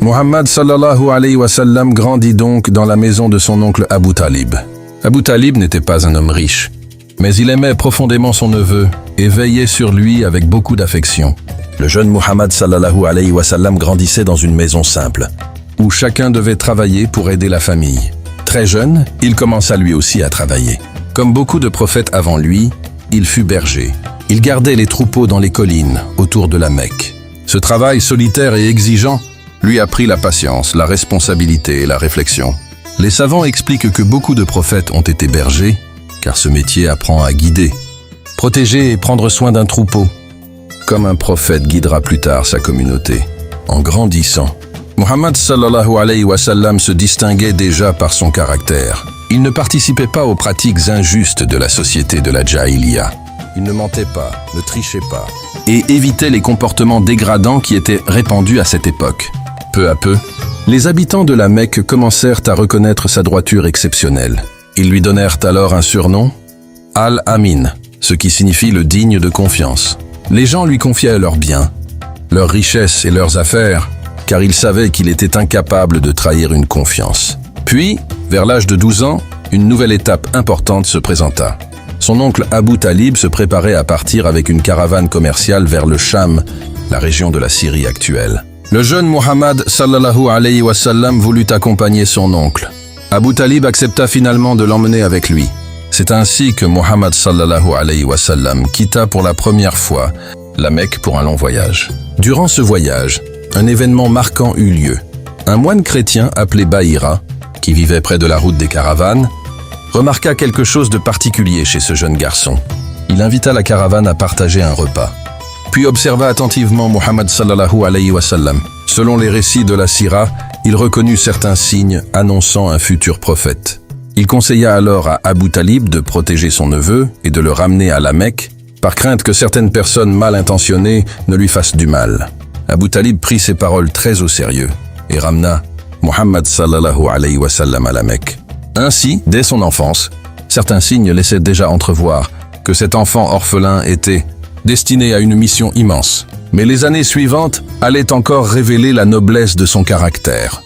Muhammad sallallahu alayhi wa sallam grandit donc dans la maison de son oncle Abu Talib. Abu Talib n'était pas un homme riche, mais il aimait profondément son neveu et veillait sur lui avec beaucoup d'affection. Le jeune Muhammad sallallahu alayhi wa sallam grandissait dans une maison simple, où chacun devait travailler pour aider la famille. Très jeune, il commença lui aussi à travailler. Comme beaucoup de prophètes avant lui, il fut berger. Il gardait les troupeaux dans les collines, autour de la Mecque. Ce travail solitaire et exigeant lui apprit la patience, la responsabilité et la réflexion. Les savants expliquent que beaucoup de prophètes ont été bergers, car ce métier apprend à guider, protéger et prendre soin d'un troupeau, comme un prophète guidera plus tard sa communauté. En grandissant, Muhammad sallallahu alayhi wa sallam se distinguait déjà par son caractère. Il ne participait pas aux pratiques injustes de la société de la Jahiliya. Il ne mentait pas, ne trichait pas, et évitait les comportements dégradants qui étaient répandus à cette époque. Peu à peu, les habitants de la Mecque commencèrent à reconnaître sa droiture exceptionnelle. Ils lui donnèrent alors un surnom, Al-Amin, ce qui signifie le digne de confiance. Les gens lui confiaient leurs biens, leurs richesses et leurs affaires, car ils savaient qu'il était incapable de trahir une confiance. Puis, vers l'âge de 12 ans, une nouvelle étape importante se présenta. Son oncle Abu Talib se préparait à partir avec une caravane commerciale vers le Cham, la région de la Syrie actuelle. Le jeune Muhammad sallallahu alayhi wa sallam voulut accompagner son oncle. Abu Talib accepta finalement de l'emmener avec lui. C'est ainsi que Muhammad sallallahu alayhi wa sallam quitta pour la première fois la Mecque pour un long voyage. Durant ce voyage, un événement marquant eut lieu. Un moine chrétien appelé Bahira, qui vivait près de la route des caravanes, remarqua quelque chose de particulier chez ce jeune garçon. Il invita la caravane à partager un repas, puis observa attentivement Muhammad sallallahu alayhi wa sallam. Selon les récits de la Sira, il reconnut certains signes annonçant un futur prophète. Il conseilla alors à Abu Talib de protéger son neveu et de le ramener à la Mecque, par crainte que certaines personnes mal intentionnées ne lui fassent du mal. Abu Talib prit ces paroles très au sérieux et ramena Muhammad sallallahu alayhi wa sallam à la Mecque. Ainsi, dès son enfance, certains signes laissaient déjà entrevoir que cet enfant orphelin était destiné à une mission immense. Mais les années suivantes allaient encore révéler la noblesse de son caractère.